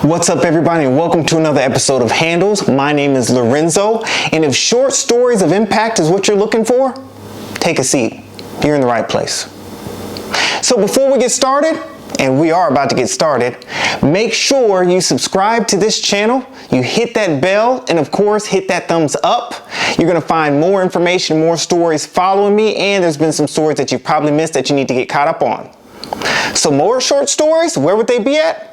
What's up, everybody, and welcome to another episode of Handles. My name is Lorenzo, and if short stories of impact is what you're looking for, take a seat. You're in the right place. So before we get started, and we are about to get started, make sure you subscribe to this channel, you hit that bell, and of course hit that thumbs up. You're going to find more information, more stories following me, and there's been some stories that you've probably missed that you need to get caught up on. So more short stories, where would they be at?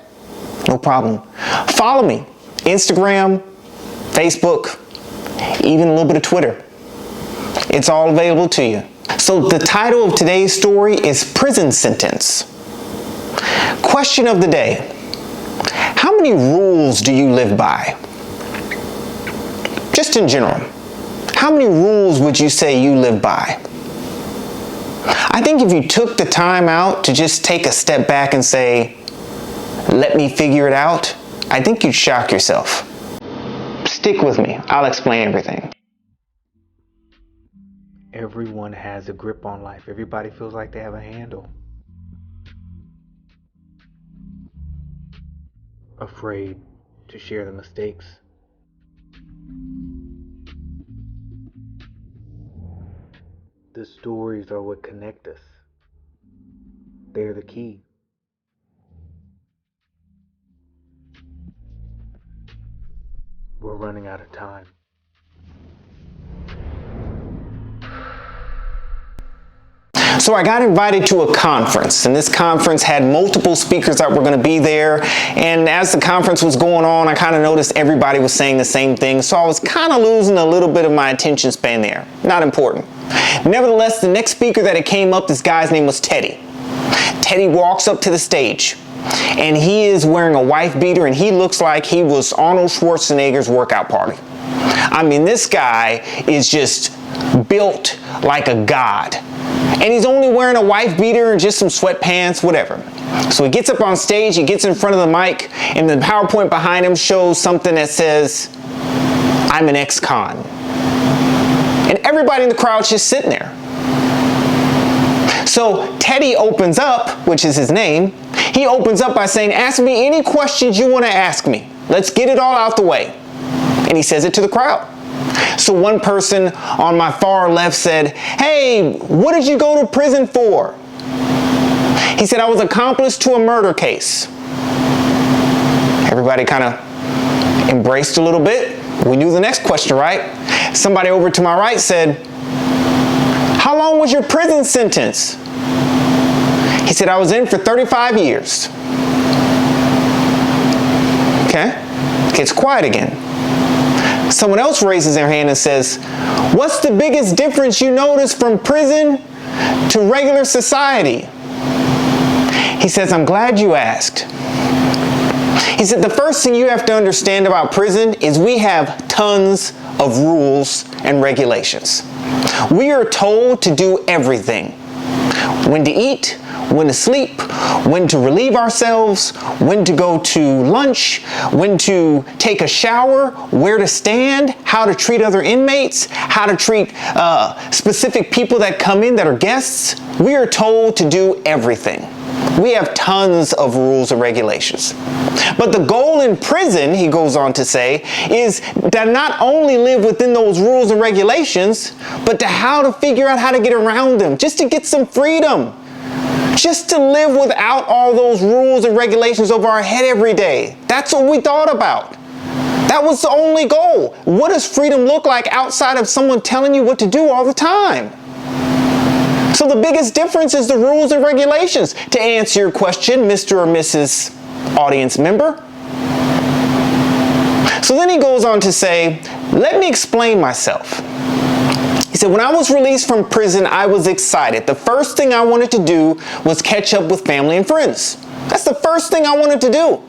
No problem. Follow me. Instagram, Facebook, even a little bit of Twitter. It's all available to you. So the title of today's story is Prison Sentence. Question of the day. How many rules do you live by? Just in general. How many rules would you say you live by? I think if you took the time out to just take a step back and say, let me figure it out, I think you'd shock yourself. Stick with me. I'll explain everything. Everyone has a grip on life. Everybody feels like they have a handle. Afraid to share the mistakes. The stories are what connect us. They're the key. We're running out of time. So I got invited to a conference, and this conference had multiple speakers that were going to be there. And as the conference was going on, I kind of noticed everybody was saying the same thing. So I was kind of losing a little bit of my attention span there. Not important. Nevertheless, the next speaker that it came up, this guy's name was Teddy. Teddy walks up to the stage, and he is wearing a wife beater, and he looks like he was Arnold Schwarzenegger's workout party. I mean, this guy is just built like a god. And he's only wearing a wife beater and just some sweatpants, whatever. So he gets up on stage, he gets in front of the mic, and the PowerPoint behind him shows something that says, I'm an ex-con. And everybody in the crowd's just sitting there. So Teddy opens up, which is his name, he opens up by saying, ask me any questions you want to ask me. Let's get it all out the way. And he says it to the crowd. So one person on my far left said, hey, what did you go to prison for? He said, I was accomplice to a murder case. Everybody kind of embraced a little bit. We knew the next question, right? Somebody over to my right said, how long was your prison sentence? He said, I was in for 35 years. Okay, gets quiet again. Someone else raises their hand and says, what's the biggest difference you notice from prison to regular society? He says, I'm glad you asked. He said, the first thing you have to understand about prison is we have tons of rules and regulations. We are told to do everything. When to eat, when to sleep, when to relieve ourselves, when to go to lunch, when to take a shower, where to stand, how to treat other inmates, how to treat specific people that come in that are guests. We are told to do everything. We have tons of rules and regulations. But the goal in prison, he goes on to say, is to not only live within those rules and regulations, but to how to figure out how to get around them, just to get some freedom. Just to live without all those rules and regulations over our head every day. That's what we thought about. That was the only goal. What does freedom look like outside of someone telling you what to do all the time? So the biggest difference is the rules and regulations. To answer your question, Mr. or Mrs. Audience member. So then he goes on to say, let me explain myself. He said, when I was released from prison, I was excited. The first thing I wanted to do was catch up with family and friends. That's the first thing I wanted to do.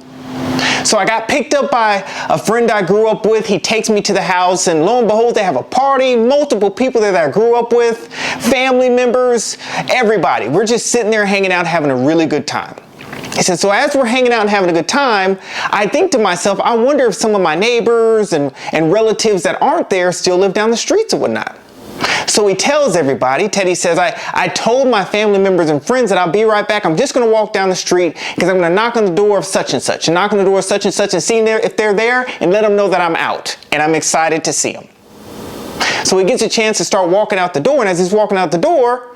So I got picked up by a friend I grew up with. He takes me to the house, and lo and behold, they have a party, multiple people that I grew up with, family members, everybody. We're just sitting there hanging out, having a really good time. He said, so as we're hanging out and having a good time, I think to myself, I wonder if some of my neighbors and relatives that aren't there still live down the streets or whatnot. So he tells everybody, Teddy says, I told my family members and friends that I'll be right back. I'm just going to walk down the street because I'm going to knock on the door of such and such, and knock on the door of such and such, and see if they're there, and let them know that I'm out and I'm excited to see them. So he gets a chance to start walking out the door, and as he's walking out the door,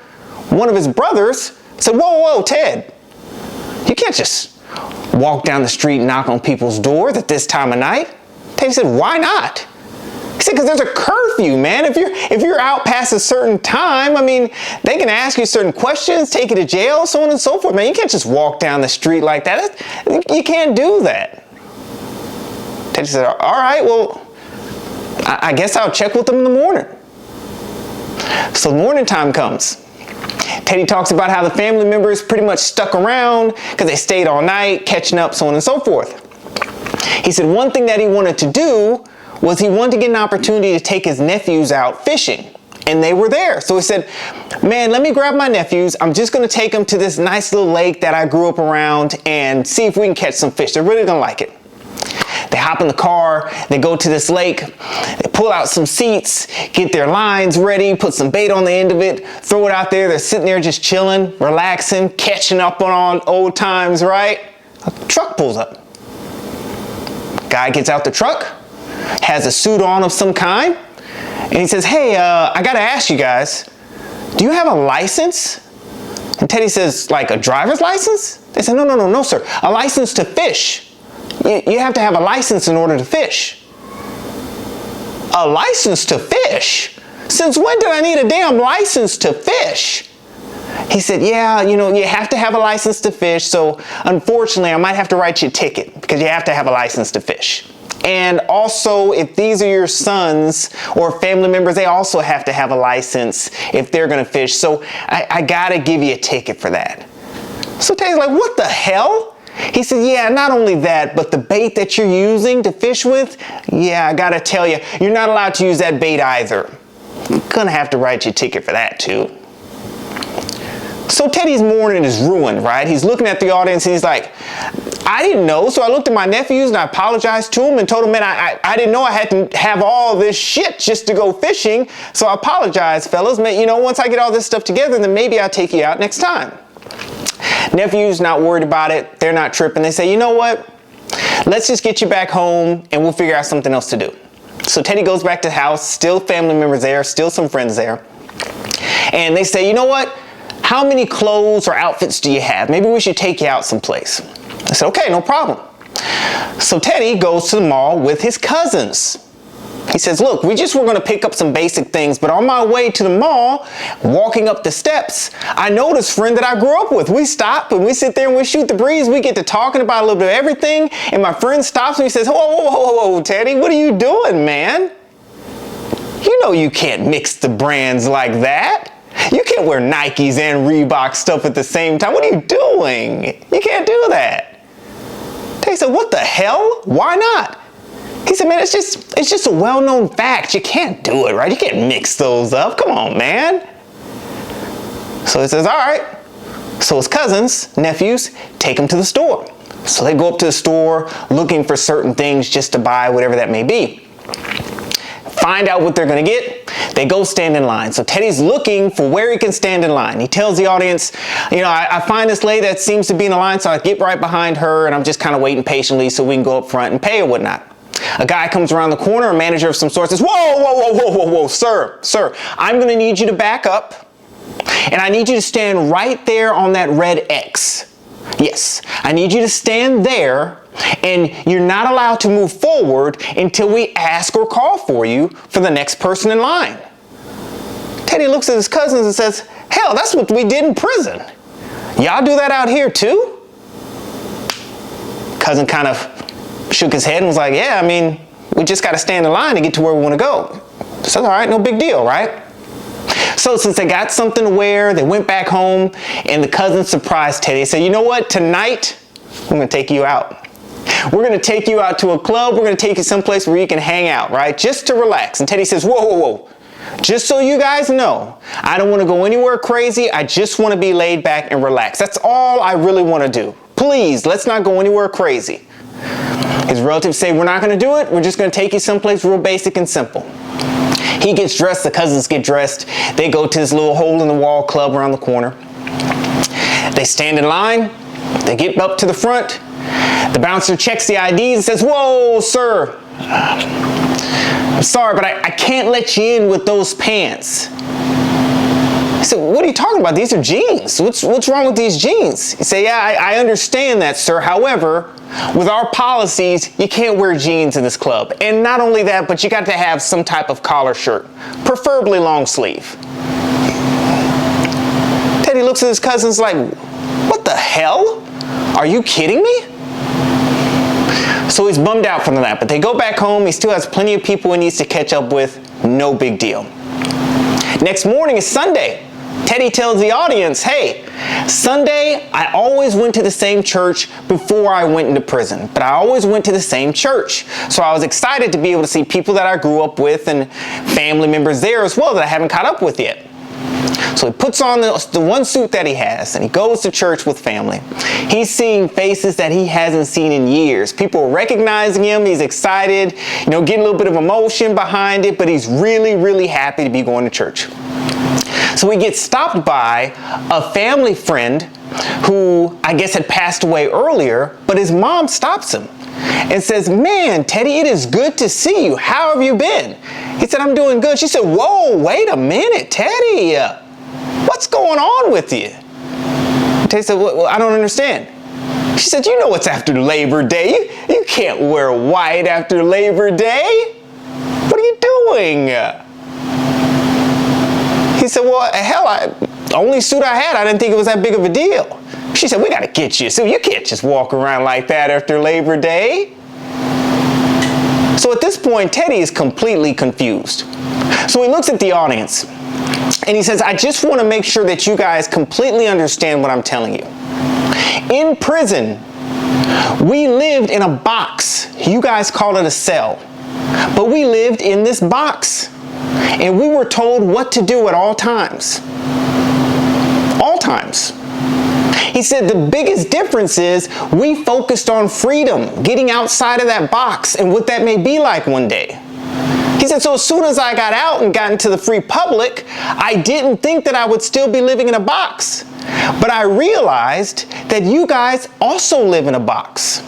one of his brothers said, whoa, Ted, you can't just walk down the street and knock on people's doors at this time of night. Teddy said, why not? He said, because there's a curfew, man. If you're out past a certain time, I mean, they can ask you certain questions, take you to jail, so on and so forth, man. You can't just walk down the street like that. You can't do that. Teddy said, all right, well, I guess I'll check with them in the morning. So the morning time comes. Teddy talks about how the family members pretty much stuck around because they stayed all night, catching up, so on and so forth. He said one thing that he wanted to do was he wanted to get an opportunity to take his nephews out fishing, and they were there. So he said, man, let me grab my nephews. I'm just going to take them to this nice little lake that I grew up around and see if we can catch some fish. They're really going to like it. They hop in the car, they go to this lake, they pull out some seats, get their lines ready, put some bait on the end of it, throw it out there. They're sitting there just chilling, relaxing, catching up on old times, right? A truck pulls up. Guy gets out the truck, has a suit on of some kind, and he says, hey, I gotta ask you guys, do you have a license? And Teddy says, like a driver's license? They said, no, sir, a license to fish. You have to have a license in order to fish. A license to fish? Since when did I need a damn license to fish? He said, yeah, you have to have a license to fish, so unfortunately I might have to write you a ticket because you have to have a license to fish. And also, if these are your sons or family members, they also have to have a license if they're going to fish. So I got to give you a ticket for that. So Teddy's like, what the hell? He said, yeah, not only that, but the bait that you're using to fish with, yeah, I got to tell you, you're not allowed to use that bait either. I'm going to have to write you a ticket for that too. So Teddy's morning is ruined, right? He's looking at the audience and he's like, I didn't know, so I looked at my nephews and I apologized to them and told them, man, I didn't know I had to have all this shit just to go fishing, so I apologize, fellas. Man, once I get all this stuff together, then maybe I'll take you out next time. Nephew's not worried about it. They're not tripping. They say, you know what? Let's just get you back home and we'll figure out something else to do. So Teddy goes back to the house, still family members there, still some friends there. And they say, you know what? How many clothes or outfits do you have? Maybe we should take you out someplace. I said, okay, no problem. So Teddy goes to the mall with his cousins. He says, look, we just were going to pick up some basic things, but on my way to the mall, walking up the steps, I know this friend that I grew up with. We stop and we sit there and we shoot the breeze. We get to talking about a little bit of everything. And my friend stops and he says, whoa, Teddy, what are you doing, man? You know you can't mix the brands like that. You can't wear Nikes and Reebok stuff at the same time. What are you doing? You can't do that. Teddy said, what the hell? Why not? He said, man, it's just a well-known fact. You can't do it, right? You can't mix those up. Come on, man. So he says, all right. So his cousins, nephews, take him to the store. So they go up to the store looking for certain things just to buy, whatever that may be. Find out what they're going to get. They go stand in line. So Teddy's looking for where he can stand in line. He tells the audience, I find this lady that seems to be in a line, so I get right behind her and I'm just kind of waiting patiently so we can go up front and pay or whatnot. A guy comes around the corner, a manager of some sort, says, whoa, sir, I'm going to need you to back up and I need you to stand right there on that red X. Yes, I need you to stand there and you're not allowed to move forward until we ask or call for you for the next person in line. Teddy looks at his cousins and says, hell, that's what we did in prison. Y'all do that out here too? Cousin kind of shook his head and was like, yeah, I mean, we just got to stand in line to get to where we want to go. So, all right, no big deal, right? So since they got something to wear, they went back home and the cousins surprised Teddy. They said, you know what, tonight, I'm going to take you out. We're going to take you out to a club. We're going to take you someplace where you can hang out, right? Just to relax. And Teddy says, whoa. Just so you guys know, I don't want to go anywhere crazy. I just want to be laid back and relaxed. That's all I really want to do. Please, let's not go anywhere crazy. His relatives say, we're not going to do it. We're just going to take you someplace real basic and simple. He gets dressed, the cousins get dressed. They go to this little hole-in-the-wall club around the corner. They stand in line. They get up to the front. The bouncer checks the IDs and says, "Whoa, sir. I'm sorry, but I can't let you in with those pants." He said, "What are you talking about? These are jeans. What's wrong with these jeans?" He said, "Yeah, I understand that, sir. However, with our policies, you can't wear jeans in this club. And not only that, but you got to have some type of collar shirt, preferably long sleeve." Teddy looks at his cousins like, "What the hell? Are you kidding me?" So he's bummed out from that, but they go back home. He still has plenty of people he needs to catch up with. No big deal. Next morning is Sunday. Teddy tells the audience, "Hey, Sunday, I always went to the same church before I went into prison, but I always went to the same church. So I was excited to be able to see people that I grew up with and family members there as well that I haven't caught up with yet." So he puts on the one suit that he has and he goes to church with family. He's seeing faces that he hasn't seen in years. People are recognizing him. He's excited, getting a little bit of emotion behind it, but he's really, really happy to be going to church. So he gets stopped by a family friend who I guess had passed away earlier, but his mom stops him and says, "Man, Teddy, it is good to see you. How have you been?" He said, "I'm doing good." She said, "Whoa, wait a minute, Teddy. What's going on with you?" Teddy said, "Well, I don't understand." She said, "You know it's after Labor Day. You can't wear white after Labor Day. What are you doing?" He said, "Well, hell, the only suit I had, I didn't think it was that big of a deal." She said, "We got to get you a suit. You can't just walk around like that after Labor Day." So at this point, Teddy is completely confused. So he looks at the audience and he says, "I just want to make sure that you guys completely understand what I'm telling you. In prison, we lived in a box. You guys call it a cell. But we lived in this box. And we were told what to do at all times. All times." He said the biggest difference is we focused on freedom, getting outside of that box and what that may be like one day. He said, so as soon as I got out and got into the free public, I didn't think that I would still be living in a box. But I realized that you guys also live in a box.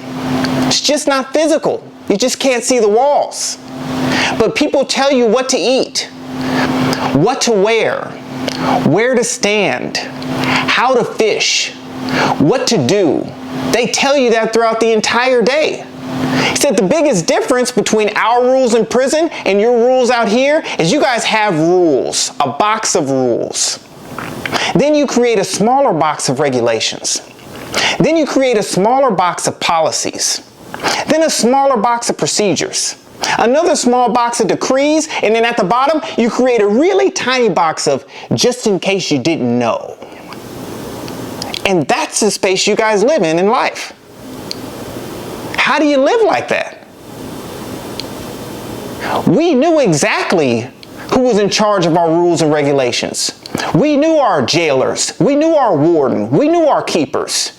It's just not physical. You just can't see the walls. But people tell you what to eat, what to wear, where to stand, how to fish, what to do. They tell you that throughout the entire day. He said the biggest difference between our rules in prison and your rules out here is you guys have rules, a box of rules. Then you create a smaller box of regulations. Then you create a smaller box of policies. Then a smaller box of procedures. Another small box of decrees, and then at the bottom, you create a really tiny box of just in case you didn't know. And that's the space you guys live in life. How do you live like that? We knew exactly who was in charge of our rules and regulations. We knew our jailers. We knew our warden. We knew our keepers.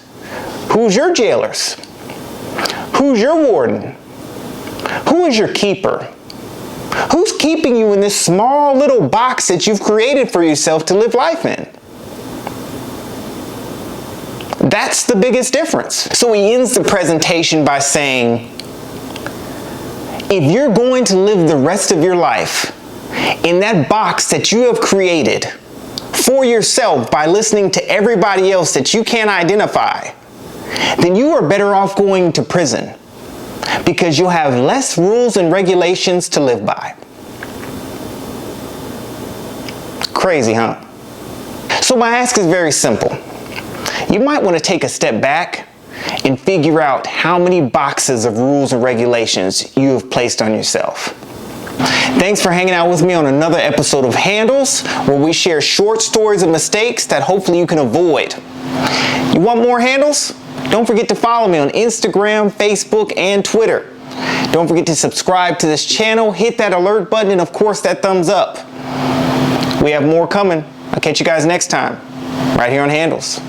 Who's your jailers? Who's your warden? Who is your keeper? Who's keeping you in this small little box that you've created for yourself to live life in? That's the biggest difference. So he ends the presentation by saying, if you're going to live the rest of your life in that box that you have created for yourself by listening to everybody else that you can't identify, then you are better off going to prison because you'll have less rules and regulations to live by. Crazy, huh? So my ask is very simple. You might want to take a step back and figure out how many boxes of rules and regulations you have placed on yourself. Thanks for hanging out with me on another episode of Handles, where we share short stories of mistakes that hopefully you can avoid. You want more Handles? Don't forget to follow me on Instagram, Facebook, and Twitter. Don't forget to subscribe to this channel, hit that alert button, and of course that thumbs up. We have more coming. I'll catch you guys next time, right here on Handles.